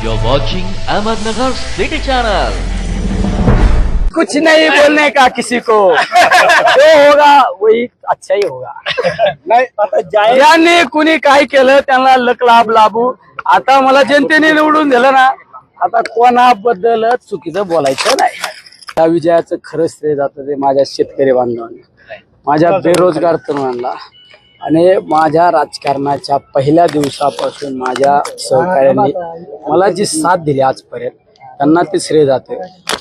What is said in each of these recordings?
You're watching Ahmednagar City Channel. कुछ नहीं बोलने का किसी को, जो होगा वही अच्छा ही होगा. ज्यांनी कुणी काही केलं त्यांना लक लाभ लाभू. आता मला जनतेने निवडून दिलं ना, आता कोणाबद्दल चुकीचं बोलायचं नाही. त्या विजयाचं खरं श्रेय जातं ते माझ्या शेतकरी बांधवांना, माझ्या बेरोजगार तरुणांना आणि माझ्या राजकारणाच्या पहिल्या दिवसापासून माझ्या सहकार्यांनी मला जी साथ दिली आजपर्यंत त्यांना ते श्रेय जाते.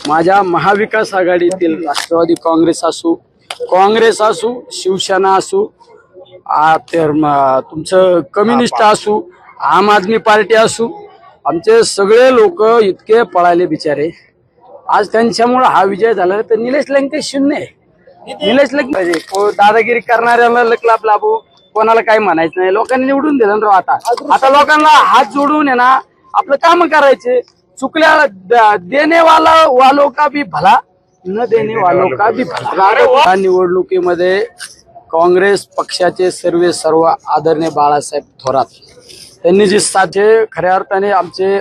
माझ्या महाविकास आघाडीतील राष्ट्रवादी काँग्रेस असू, शिवसेना असू, तुमचं कम्युनिस्ट असू, आम आदमी पार्टी असू, आमचे सगळे लोक इतके पळाले बिचारे. आज त्यांच्यामुळे हा विजय झाला. तर निलेश लंके शून्य आहे. निलेश लंके दादागिरी करणाऱ्याला लकलाप लाभू, कोणाला काही म्हणायचं नाही. लोकांनी निवडून दिलं ना. आता लोकांना हात जोडून आहे ना आपलं काम करायचे. चुकल्या देने वालों का भी भला, न देने वालों का भी भला. निवडणुकीमध्ये काँग्रेस पक्षाचे सर्व आदरणीय बाळासाहेब थोरात त्यांनी जी साथे खऱ्या अर्थाने आमचे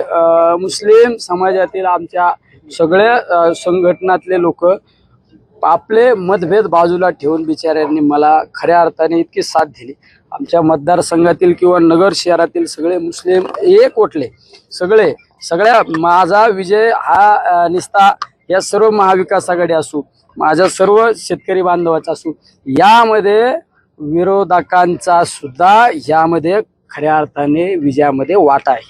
मुस्लिम समाजातील आमच्या सगळ्या संघटनातले लोक आपले मतभेद बाजूला ठेवून बिचाऱ्यांनी मला खऱ्या अर्थाने इतकी साथ दिली. आमच्या मतदारसंघातील किंवा नगर शहरातील सगळे मुस्लिम एकवटले. सगळ्या माझा विजय हा निस्ता या सर्व महाविकास आघाडी असू, माझ्या सर्व शेतकरी बांधवाचा असू, यामध्ये विरोधकांचा सुद्धा यामध्ये खऱ्या अर्थाने विजयामध्ये वाटा आहे.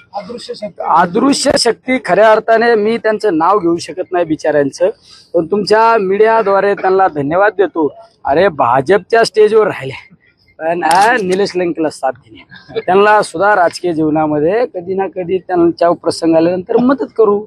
अदृश्य शक्ती खऱ्या अर्थाने मी त्यांचं नाव घेऊ शकत नाही बिचाऱ्यांचं, पण तुमच्या मीडियाद्वारे त्यांना धन्यवाद देतो. अरे भाजपच्या स्टेजवर राहिले पण निलेश लंकेला साथ दिली. त्यांना सुद्धा राजकीय जीवनामध्ये कधी ना कधी त्यांच्या प्रसंग आल्यानंतर मदत करू.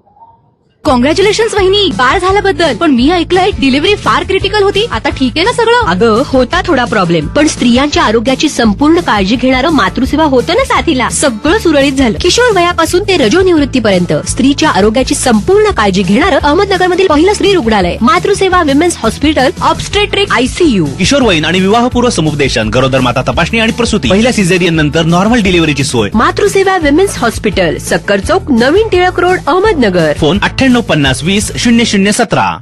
कॉंग्रॅच्युलेशन्स वहिनी, बाळ झाल्याबद्दल. पण मी ऐकलंय डिलिव्हरी फार क्रिटिकल होती. आता ठीक आहे ना सगळं? अगं होता थोडा प्रॉब्लेम, पण स्त्रियांच्या आरोग्याची संपूर्ण काळजी घेणारं मातृसेवा होतं ना साथीला. सगळं सुरळीत झालं. किशोर वयापासून ते रजोनिवृत्तीपर्यंत स्त्रीच्या आरोग्याची संपूर्ण काळजी घेणारं अहमदनगर मधील पहिलं स्त्री रुग्णालय Matruseva women's hospital, obstetric ICU. किशोरवयीन आणि विवाहपूर्व समुपदेशन, गरोदर माता तपासणी आणि प्रसूती, पहिल्या सिझेरियन नंतर नॉर्मल डिलिव्हरीची सोय. मातृसेवा विमेन्स हॉस्पिटल, सक्कर चौक, नवीन टिळक रोड, अहमदनगर. फोन 9850 20 0017.